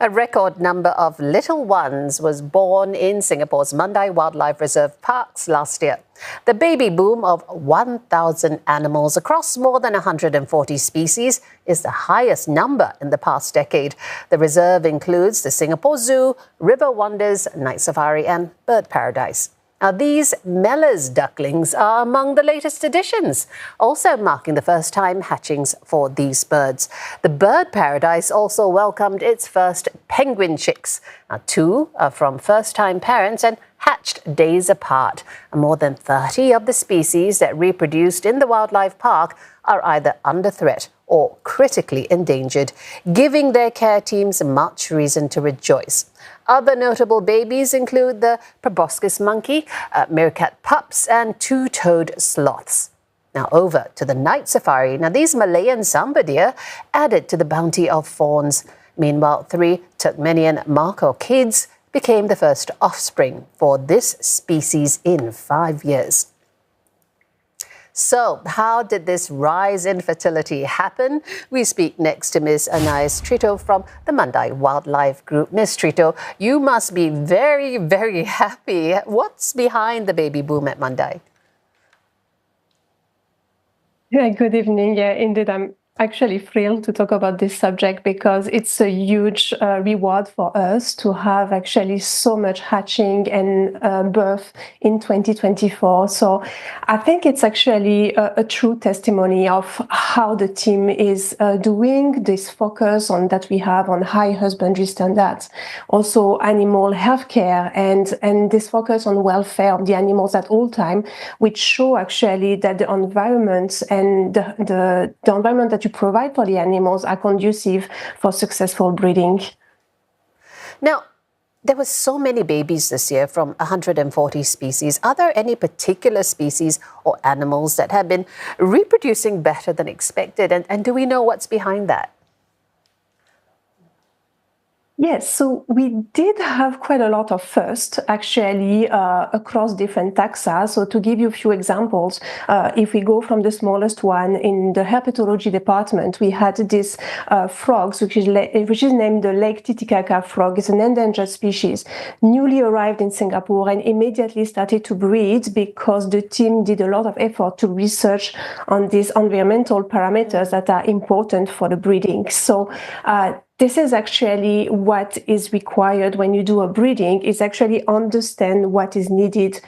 A record number of little ones was born in Singapore's Mandai Wildlife Reserve parks last year. The baby boom of 1,000 animals across more than 140 species is the highest number in the past decade. The reserve includes the Singapore Zoo, River Wonders, Night Safari and Bird Paradise. Now, these Mellors ducklings are among the latest additions, also marking the first time hatchings for these birds. The Bird Paradise also welcomed its first penguin chicks. Now, 2 are from first-time parents and hatched days apart. More than 30 of the species that reproduced in the wildlife park are either under threat or critically endangered, giving their care teams much reason to rejoice. Other notable babies include the proboscis monkey, meerkat pups and 2-toed sloths. Now over to the night safari. Now these Malayan sambar deer added to the bounty of fawns. Meanwhile, 3 Turkmenian mark kids became the first offspring for this species in 5 years. So, how did this rise in fertility happen? We speak next to Ms. Anais Tritto from the Mandai Wildlife Group. Ms. Tritto, you must be very, very happy. What's behind the baby boom at Mandai? Yeah, good evening. Yeah, indeed, I'm actually thrilled to talk about this subject because it's a huge reward for us to have actually so much hatching and birth in 2024. So I think it's actually a true testimony of how the team is doing this focus on that we have on high husbandry standards, also animal healthcare and this focus on welfare of the animals at all time, which show actually that the environment and the environment that you provide for the animals are conducive for successful breeding. Now, there were so many babies this year from 140 species. Are there any particular species or animals that have been reproducing better than expected? And do we know what's behind that? Yes, so we did have quite a lot of firsts actually across different taxa. So to give you a few examples, if we go from the smallest one in the herpetology department, we had this frogs, which is named the Lake Titicaca frog. It's an endangered species, newly arrived in Singapore and immediately started to breed because the team did a lot of effort to research on these environmental parameters that are important for the breeding. So this is actually what is required when you do a breeding, is actually understand what is needed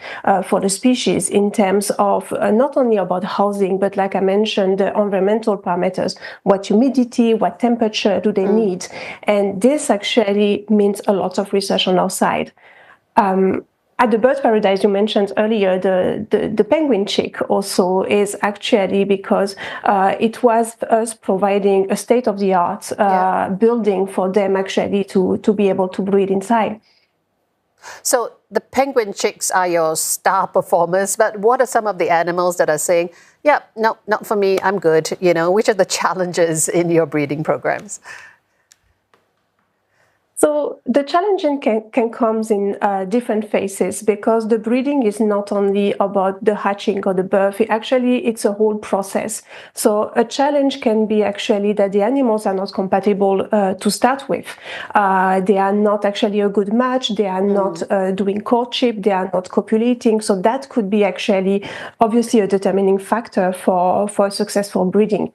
for the species in terms of not only about housing, but like I mentioned, the environmental parameters, what humidity, what temperature do they need. And this actually means a lot of research on our side. At the Bird Paradise you mentioned earlier, the penguin chick also is actually because it was us providing a state-of-the-art building for them actually to be able to breed inside. So the penguin chicks are your star performers, but what are some of the animals that are saying, yeah, no, not for me, I'm good, you know? Which are the challenges in your breeding programs? So the challenging can come in different phases because the breeding is not only about the hatching or the birth. It's a whole process. So a challenge can be actually that the animals are not compatible to start with. They are not actually a good match. They are not doing courtship. They are not copulating. So that could be actually obviously a determining factor for successful breeding.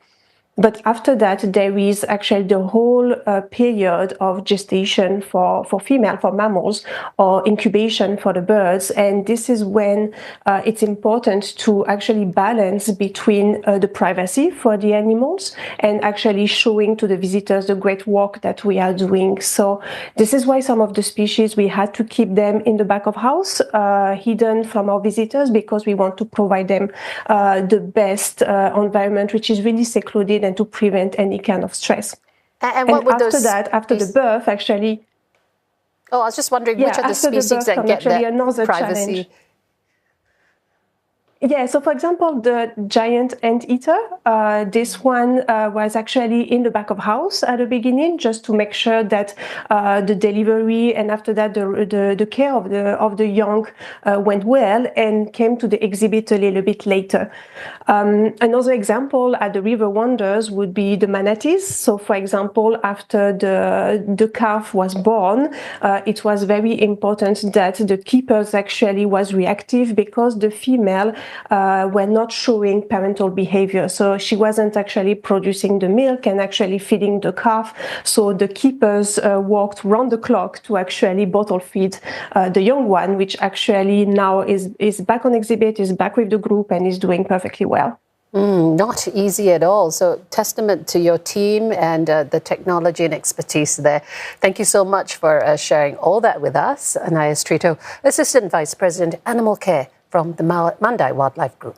But after that, there is actually the whole period of gestation for mammals, or incubation for the birds. And this is when it's important to actually balance between the privacy for the animals and actually showing to the visitors the great work that we are doing. So this is why some of the species, we had to keep them in the back of house, hidden from our visitors, because we want to provide them the best environment, which is really secluded and to prevent any kind of stress. And what would those... after the birth, actually... Oh, I was just wondering, which are the species that get that privacy? Challenge. Yeah, so for example, the giant anteater, this one was actually in the back of house at the beginning, just to make sure that the delivery and after that the care of the young went well, and came to the exhibit a little bit later. Another example at the River Wonders would be the manatees. So for example, after the calf was born, it was very important that the keepers actually was reactive, because the female were not showing parental behavior. So she wasn't actually producing the milk and actually feeding the calf. So the keepers worked round the clock to actually bottle feed the young one, which actually now is back on exhibit, is back with the group, and is doing perfectly well. Not easy at all. So testament to your team and the technology and expertise there. Thank you so much for sharing all that with us. Anais Tritto, Assistant Vice President, Animal Care from the Mandai Wildlife Group.